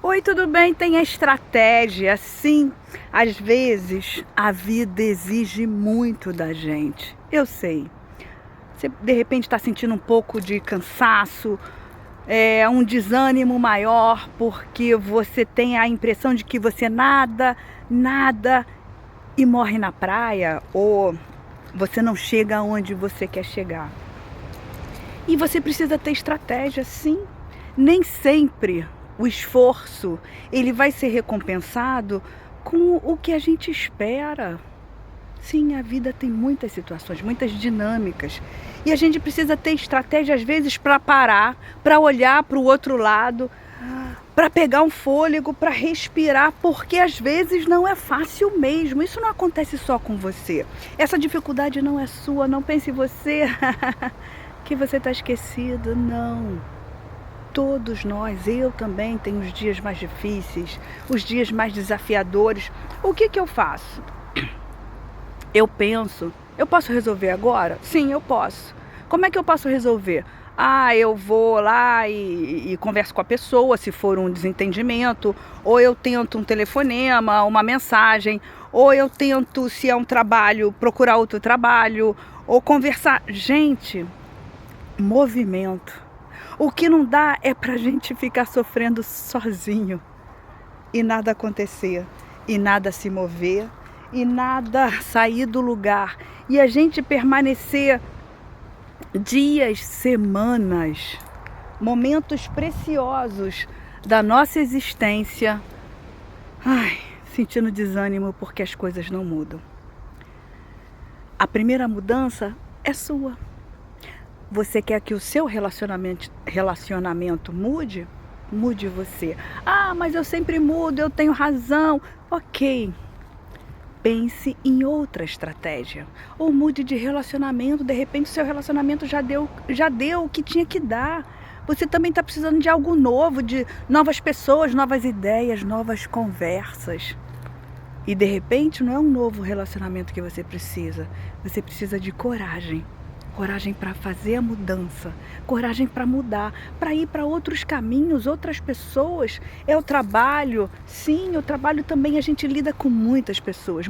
Oi, tudo bem? Tem a estratégia, sim. Às vezes a vida exige muito da gente. Eu sei. Você de repente está sentindo um pouco de cansaço, um desânimo maior, porque você tem a impressão de que você nada e morre na praia, ou você não chega aonde você quer chegar. E você precisa ter estratégia, sim. Nem sempre o esforço ele vai ser recompensado com o que a gente espera. Sim, a vida tem muitas situações, muitas dinâmicas. E a gente precisa ter estratégia, às vezes, para parar, para olhar para o outro lado, para pegar um fôlego, para respirar, porque às vezes não é fácil mesmo. Isso não acontece só com você. Essa dificuldade não é sua, não pense em você que você está esquecido, não. Todos nós, eu também tenho os dias mais difíceis, os dias mais desafiadores. O que eu faço? Eu penso, eu posso resolver agora? Sim, eu posso. Como é que eu posso resolver? Eu vou lá e converso com a pessoa, se for um desentendimento, ou eu tento um telefonema, uma mensagem, ou eu tento, se é um trabalho, procurar outro trabalho, ou conversar. Gente, movimento. O que não dá é pra gente ficar sofrendo sozinho e nada acontecer, e nada se mover, e nada sair do lugar. E a gente permanecer dias, semanas, momentos preciosos da nossa existência, sentindo desânimo porque as coisas não mudam. A primeira mudança é sua. Você quer que o seu relacionamento mude? Mude você. Mas eu sempre mudo, eu tenho razão. Ok. Pense em outra estratégia. Ou mude de relacionamento. De repente, seu relacionamento já deu o que tinha que dar. Você também está precisando de algo novo, de novas pessoas, novas ideias, novas conversas. E de repente, não é um novo relacionamento que você precisa. Você precisa de coragem. Coragem para fazer a mudança, coragem para mudar, para ir para outros caminhos, outras pessoas. É o trabalho, sim, o trabalho também a gente lida com muitas pessoas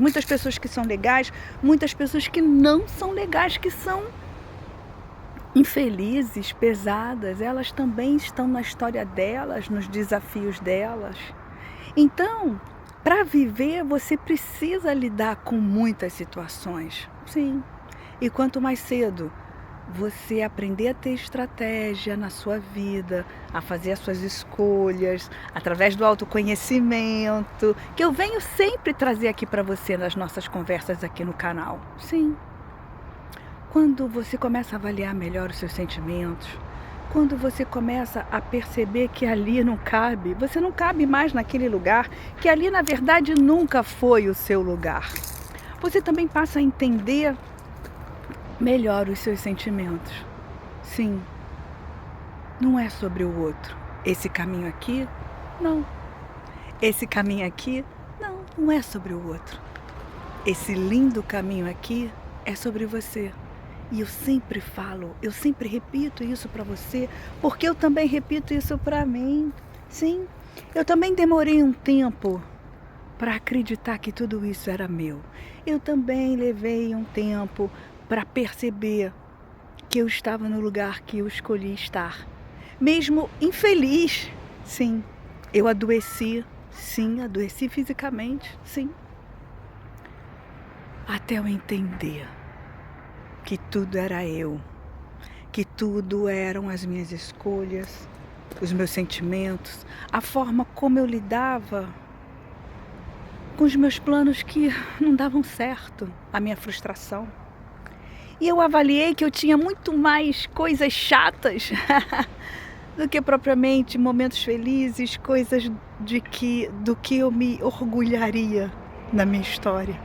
que são legais, muitas pessoas que não são legais, que são infelizes, pesadas. Elas também estão na história delas, nos desafios delas. Então, para viver, você precisa lidar com muitas situações, sim. E quanto mais cedo você aprender a ter estratégia na sua vida, a fazer as suas escolhas, através do autoconhecimento, que eu venho sempre trazer aqui para você nas nossas conversas aqui no canal. Sim. Quando você começa a avaliar melhor os seus sentimentos, quando você começa a perceber que ali não cabe, você não cabe mais naquele lugar, que ali na verdade nunca foi o seu lugar. Você também passa a entender melhor os seus sentimentos. Sim, não é sobre o outro. Esse caminho aqui, não. Esse caminho aqui, não é sobre o outro. Esse lindo caminho aqui é sobre você. E eu sempre falo, eu sempre repito isso para você, porque eu também repito isso para mim. Sim, eu também demorei um tempo para acreditar que tudo isso era meu. Eu também levei um tempo para perceber que eu estava no lugar que eu escolhi estar. Mesmo infeliz, sim. Eu adoeci, sim, adoeci fisicamente, sim. Até eu entender que tudo era eu, que tudo eram as minhas escolhas, os meus sentimentos, a forma como eu lidava com os meus planos que não davam certo, a minha frustração. E eu avaliei que eu tinha muito mais coisas chatas do que propriamente momentos felizes, coisas do que eu me orgulharia na minha história.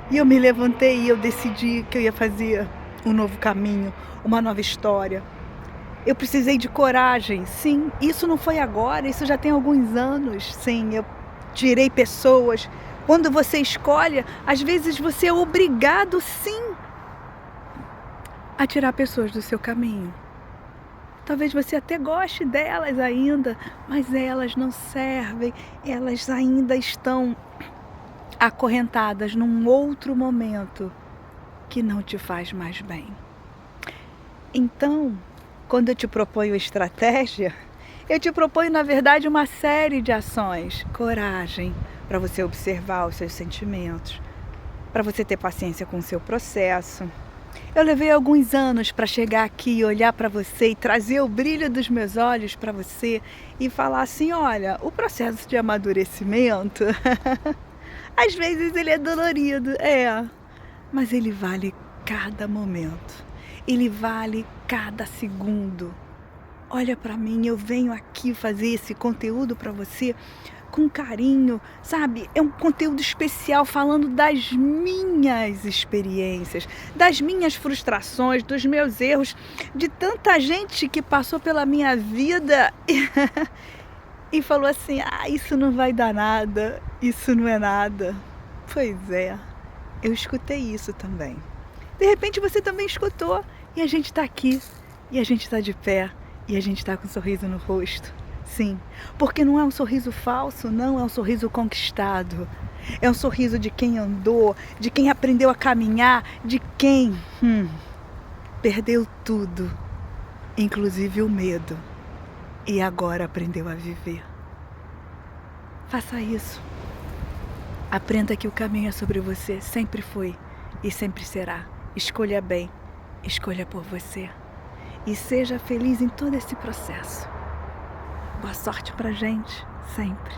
E eu me levantei e eu decidi que eu ia fazer um novo caminho, uma nova história. Eu precisei de coragem, sim. Isso não foi agora, isso já tem alguns anos, sim. Eu tirei pessoas. Quando você escolhe, às vezes você é obrigado, sim, a tirar pessoas do seu caminho. Talvez você até goste delas ainda, mas elas não servem, elas ainda estão acorrentadas num outro momento que não te faz mais bem. Então, quando eu te proponho estratégia, eu te proponho, na verdade, uma série de ações. Coragem para você observar os seus sentimentos, para você ter paciência com o seu processo. Eu levei alguns anos para chegar aqui e olhar para você e trazer o brilho dos meus olhos para você e falar assim, olha, o processo de amadurecimento, às vezes ele é dolorido, mas ele vale cada momento, ele vale cada segundo. Olha para mim, eu venho aqui fazer esse conteúdo para você com carinho, sabe? É um conteúdo especial falando das minhas experiências, das minhas frustrações, dos meus erros, de tanta gente que passou pela minha vida e falou assim, isso não vai dar nada, isso não é nada. Pois é, eu escutei isso também. De repente você também escutou e a gente está aqui, e a gente está de pé, e a gente está com um sorriso no rosto. Sim, porque não é um sorriso falso, não, é um sorriso conquistado. É um sorriso de quem andou, de quem aprendeu a caminhar, de quem perdeu tudo, inclusive o medo, e agora aprendeu a viver. Faça isso. Aprenda que o caminho é sobre você, sempre foi e sempre será. Escolha bem, escolha por você. E seja feliz em todo esse processo. Boa sorte pra gente, sempre.